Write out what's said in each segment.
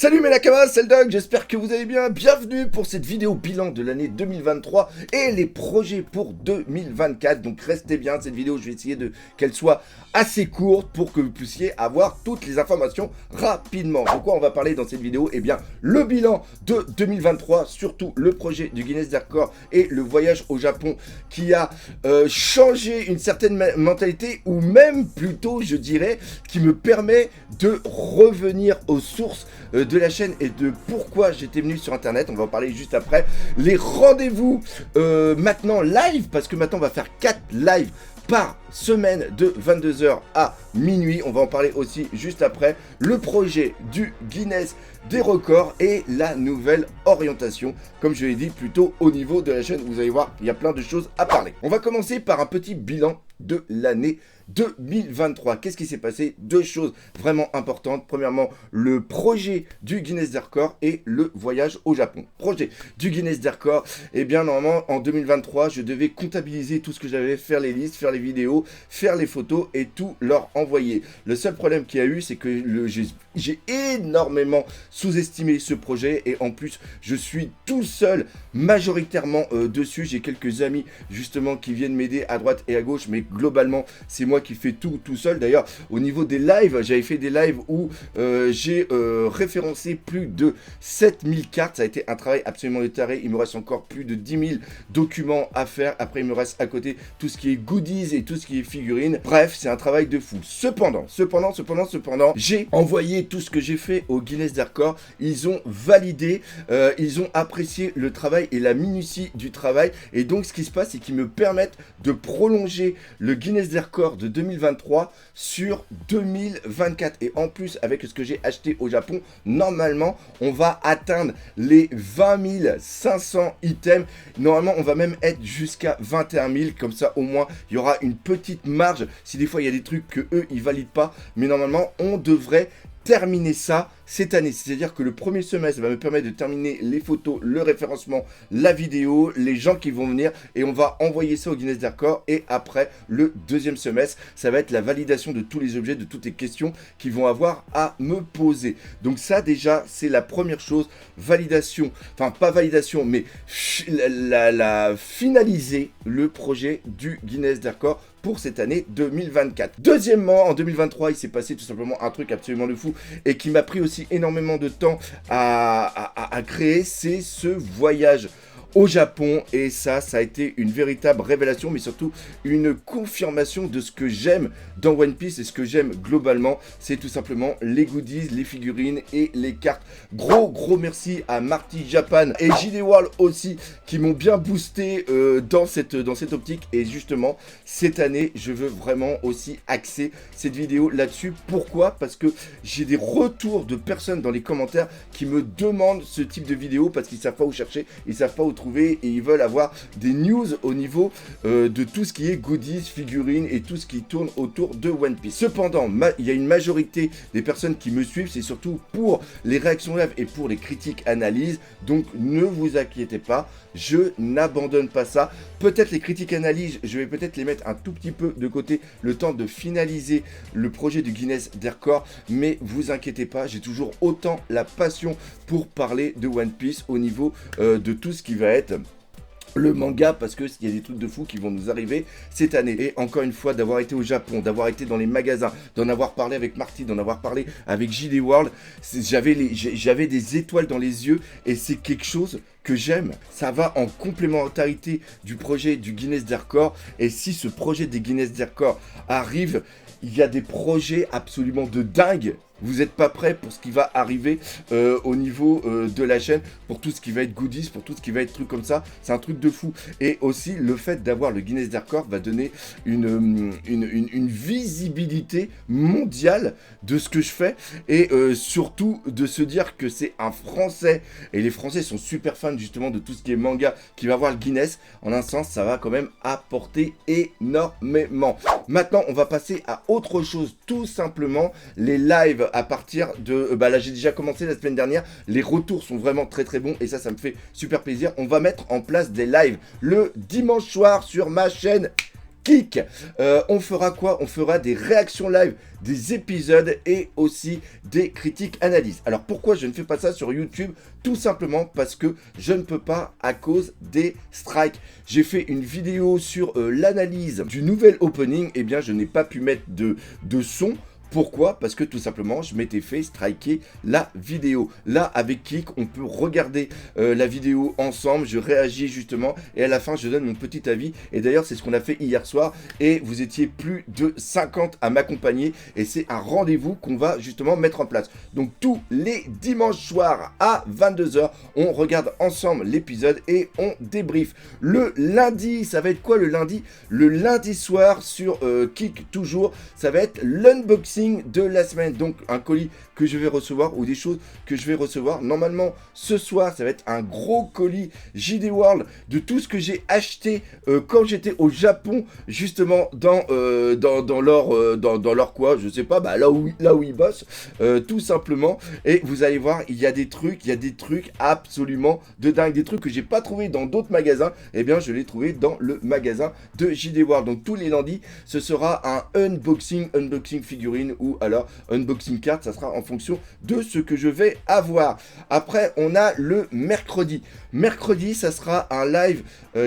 Salut mes nakamas, c'est le Doug, j'espère que vous allez bien. Bienvenue pour cette vidéo bilan de l'année 2023 et les projets pour 2024. Donc restez bien, cette vidéo je vais essayer qu'elle soit assez courte pour que vous puissiez avoir toutes les informations rapidement. De quoi on va parler dans cette vidéo? Eh bien le bilan de 2023, surtout le projet du Guinness des records et le voyage au Japon qui a changé une certaine mentalité, ou même plutôt je dirais qui me permet de revenir aux sources de la chaîne et de pourquoi j'étais venu sur internet. On va en parler juste après. Les rendez-vous maintenant live, parce que maintenant on va faire 4 lives par semaine de 22h à minuit. On va en parler aussi juste après. Le projet du Guinness des records et la nouvelle orientation, comme je l'ai dit, plutôt au niveau de la chaîne. Vous allez voir, il y a plein de choses à parler. On va commencer par un petit bilan de l'année 2023. Qu'est-ce qui s'est passé? Deux choses vraiment importantes. Premièrement, le projet du Guinness des records et le voyage au Japon. Projet du Guinness des records. Eh bien, normalement, en 2023, je devais comptabiliser tout ce que j'avais, faire les listes, faire les vidéos, faire les photos et tout leur envoyer. Le seul problème qu'il y a eu, c'est que j'ai énormément sous-estimé ce projet et en plus, je suis tout seul majoritairement dessus. J'ai quelques amis justement qui viennent m'aider à droite et à gauche, mais globalement, c'est moi qui fais tout seul. D'ailleurs, au niveau des lives, j'avais fait des lives où j'ai référencé plus de 7000 cartes. Ça a été un travail absolument de taré. Il me reste encore plus de 10 000 documents à faire. Après, il me reste à côté tout ce qui est goodies et tout ce qui est figurines. Bref, c'est un travail de fou. Cependant, j'ai envoyé tout ce que j'ai fait au Guinness des records. Ils ont validé, ils ont apprécié le travail et la minutie du travail. Et donc, ce qui se passe, c'est qu'ils me permettent de prolonger le Guinness des records de 2023 sur 2024. Et en plus, avec ce que j'ai acheté au Japon, normalement, on va atteindre les 20 500 items. Normalement, on va même être jusqu'à 21 000. Comme ça, au moins, il y aura une petite marge. Si des fois, il y a des trucs que eux, ils valident pas. Mais normalement, on devrait terminer ça cette année. C'est-à-dire que le premier semestre va me permettre de terminer les photos, le référencement, la vidéo, les gens qui vont venir et on va envoyer ça au Guinness des records. Et après, le deuxième semestre, ça va être la validation de tous les objets, de toutes les questions qu'ils vont avoir à me poser. Donc ça, déjà, c'est la première chose. Validation, enfin pas validation, mais finaliser le projet du Guinness des records pour cette année 2024. Deuxièmement, en 2023, il s'est passé tout simplement un truc absolument de fou et qui m'a pris aussi énormément de temps à créer, c'est ce voyage au Japon. Et ça a été une véritable révélation, mais surtout une confirmation de ce que j'aime dans One Piece et ce que j'aime globalement, c'est tout simplement les goodies, les figurines et les cartes. Gros merci à Marty Japan et JD World aussi qui m'ont bien boosté dans cette optique. Et justement, cette année, je veux vraiment aussi axer cette vidéo là-dessus. Pourquoi? Parce que j'ai des retours de personnes dans les commentaires qui me demandent ce type de vidéo parce qu'ils savent pas où chercher, ils savent pas où trouver et ils veulent avoir des news au niveau de tout ce qui est goodies, figurines et tout ce qui tourne autour de One Piece. Cependant, il y a une majorité des personnes qui me suivent, c'est surtout pour les réactions live et pour les critiques analyses. Donc ne vous inquiétez pas, je n'abandonne pas ça. Peut-être les critiques analyses, je vais peut-être les mettre un tout petit peu de côté le temps de finaliser le projet du Guinness des records, mais vous inquiétez pas, j'ai toujours autant la passion pour parler de One Piece au niveau de tout ce qui va être le manga, parce que il y a des trucs de fou qui vont nous arriver cette année. Et encore une fois, d'avoir été au Japon, d'avoir été dans les magasins, d'en avoir parlé avec Marty, d'en avoir parlé avec JD World, j'avais des étoiles dans les yeux et c'est quelque chose que j'aime. Ça va en complémentarité du projet du Guinness des records. Et si ce projet des Guinness des records arrive, il y a des projets absolument de dingue. Vous n'êtes pas prêts pour ce qui va arriver au niveau de la chaîne, pour tout ce qui va être goodies, pour tout ce qui va être truc comme ça. C'est un truc de fou. Et aussi, le fait d'avoir le Guinness des records va donner une visibilité mondiale de ce que je fais. Et surtout, de se dire que c'est un Français. Et les Français sont super fans justement de tout ce qui est manga qui va avoir le Guinness. En un sens, ça va quand même apporter énormément. Maintenant, on va passer à autre chose. Tout simplement, les lives à partir de... là, j'ai déjà commencé la semaine dernière. Les retours sont vraiment très bons et ça me fait super plaisir. On va mettre en place des lives le dimanche soir sur ma chaîne Kik. On fera quoi? On fera des réactions live, des épisodes et aussi des critiques analyses. Alors pourquoi je ne fais pas ça sur YouTube? Tout simplement parce que je ne peux pas à cause des strikes. J'ai fait une vidéo sur l'analyse du nouvel opening, et bien je n'ai pas pu mettre de son. Pourquoi? Parce que tout simplement, je m'étais fait striker la vidéo. Là, avec Kik, on peut regarder la vidéo ensemble. Je réagis justement et à la fin, je donne mon petit avis. Et d'ailleurs, c'est ce qu'on a fait hier soir. Et vous étiez plus de 50 à m'accompagner. Et c'est un rendez-vous qu'on va justement mettre en place. Donc, tous les dimanches soirs à 22 h, on regarde ensemble l'épisode et on débrief. Le lundi, ça va être quoi le lundi? Le lundi soir sur Kik, toujours, ça va être l'unboxing de la semaine, donc un colis que je vais recevoir ou des choses que je vais recevoir. Normalement, ce soir, ça va être un gros colis JD World de tout ce que j'ai acheté quand j'étais au Japon, justement dans leur quoi, je sais pas, bah là où ils bossent, tout simplement. Et vous allez voir, il y a des trucs absolument de dingue, des trucs que j'ai pas trouvé dans d'autres magasins. Et bien, je l'ai trouvé dans le magasin de JD World. Donc tous les lundis, ce sera un unboxing figurine ou alors unboxing card, ça sera en fonction de ce que je vais avoir. Après, on a le mercredi. Mercredi, ça sera un live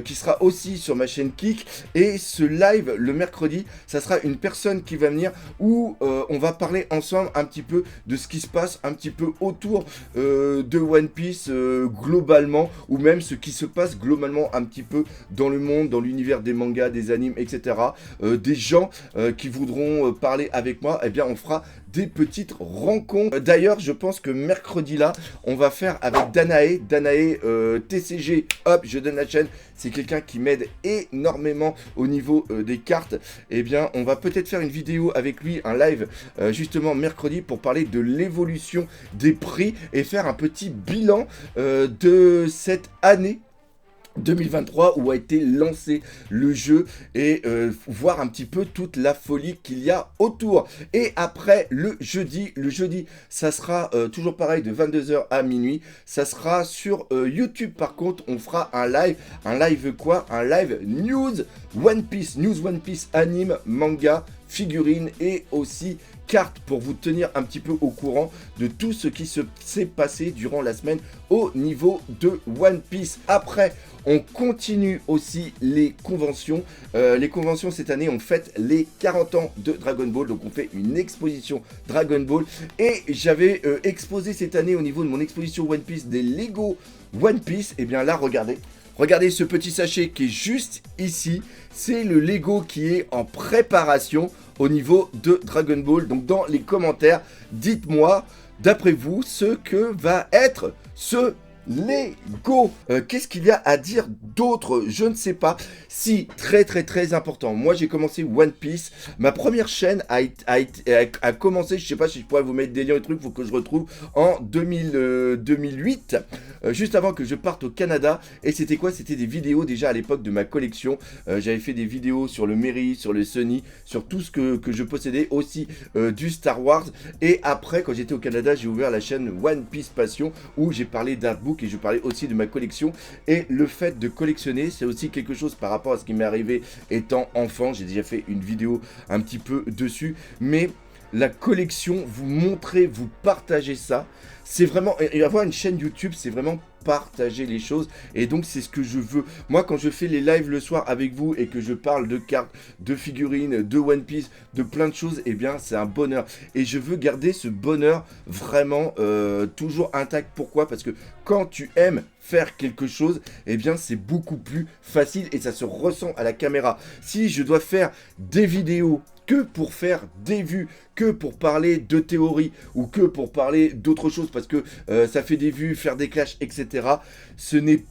qui sera aussi sur ma chaîne Kik. Et ce live, le mercredi, ça sera une personne qui va venir où on va parler ensemble un petit peu de ce qui se passe un petit peu autour de One Piece globalement, ou même ce qui se passe globalement un petit peu dans le monde, dans l'univers des mangas, des animes, etc. Des gens qui voudront parler avec moi, eh bien on fera des petites rencontres. D'ailleurs, je pense que mercredi là, on va faire avec Danae, TCG, hop, je donne la chaîne, c'est quelqu'un qui m'aide énormément au niveau des cartes. Eh bien, on va peut-être faire une vidéo avec lui, un live, justement mercredi, pour parler de l'évolution des prix et faire un petit bilan de cette année 2023 où a été lancé le jeu et voir un petit peu toute la folie qu'il y a autour. Et après le jeudi ça sera toujours pareil de 22 h à minuit, ça sera sur YouTube. Par contre, on fera un live quoi? Un live news One Piece, anime, manga, figurines et aussi cartes pour vous tenir un petit peu au courant de tout ce qui s'est passé durant la semaine au niveau de One Piece. Après, on continue aussi les conventions. Les conventions cette année, on fête les 40 ans de Dragon Ball. Donc on fait une exposition Dragon Ball. Et j'avais exposé cette année au niveau de mon exposition One Piece des Lego One Piece. Et bien là, regardez. Regardez ce petit sachet qui est juste ici. C'est le Lego qui est en préparation au niveau de Dragon Ball. Donc dans les commentaires, dites-moi, d'après vous, ce que va être ce Lego. Qu'est-ce qu'il y a à dire d'autre? Je ne sais pas. Si, très important. Moi, j'ai commencé One Piece. Ma première chaîne a commencé, je sais pas si je pourrais vous mettre des liens et trucs, faut que je retrouve, en 2008, juste avant que je parte au Canada. Et c'était quoi? C'était des vidéos déjà à l'époque de ma collection. J'avais fait des vidéos sur le Mary, sur le Sunny, sur tout ce que je possédais, aussi du Star Wars. Et après, quand j'étais au Canada, j'ai ouvert la chaîne One Piece Passion, où j'ai parlé d'artbook et je parlais aussi de ma collection. Et le fait de collectionner, c'est aussi quelque chose par rapport à ce qui m'est arrivé étant enfant. J'ai déjà fait une vidéo un petit peu dessus, mais la collection, vous montrez, vous partagez ça, c'est vraiment, et avoir une chaîne YouTube, c'est vraiment partager les choses. Et donc c'est ce que je veux. Moi, quand je fais les lives le soir avec vous et que je parle de cartes, de figurines, de One Piece, de plein de choses, eh bien c'est un bonheur. Et je veux garder ce bonheur vraiment toujours intact. Pourquoi? Parce que quand tu aimes faire quelque chose, eh bien c'est beaucoup plus facile et ça se ressent à la caméra. Si je dois faire des vidéos que pour faire des vues, que pour parler de théorie ou que pour parler d'autre chose parce que ça fait des vues, faire des clashs, etc. Ce n'est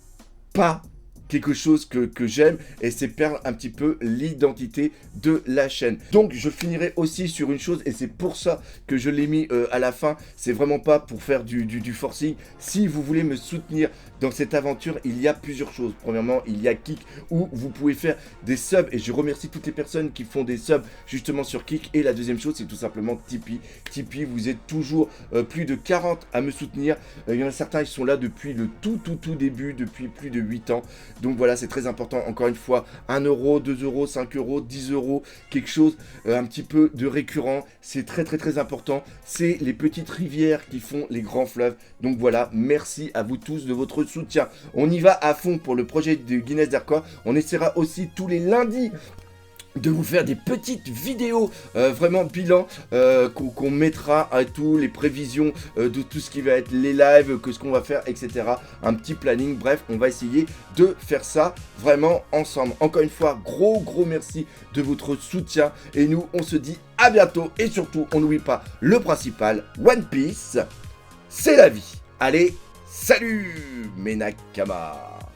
pas quelque chose que j'aime et c'est perdre un petit peu l'identité de la chaîne. Donc je finirai aussi sur une chose et c'est pour ça que je l'ai mis à la fin. C'est vraiment pas pour faire du forcing. Si vous voulez me soutenir dans cette aventure, il y a plusieurs choses. Premièrement, il y a Kik où vous pouvez faire des subs et je remercie toutes les personnes qui font des subs justement sur Kik. Et la deuxième chose, c'est tout simplement Tipeee. Tipeee, vous êtes toujours plus de 40 à me soutenir. Il y en a certains, ils sont là depuis le tout début, depuis plus de 8 ans. Donc voilà, c'est très important. Encore une fois, 1 euro, 2 euros, 5 euros, 10 euros, quelque chose un petit peu de récurrent. C'est très très très important. C'est les petites rivières qui font les grands fleuves. Donc voilà, merci à vous tous de votre soutien. On y va à fond pour le projet de Guinness des records. On essaiera aussi tous les lundis de vous faire des petites vidéos vraiment bilan qu'on mettra à tous les prévisions de tout ce qui va être les lives, que ce qu'on va faire, etc. Un petit planning, bref, on va essayer de faire ça vraiment ensemble. Encore une fois, gros merci de votre soutien et nous, on se dit à bientôt et surtout, on n'oublie pas le principal, One Piece, c'est la vie. Allez, salut mes Nakamas.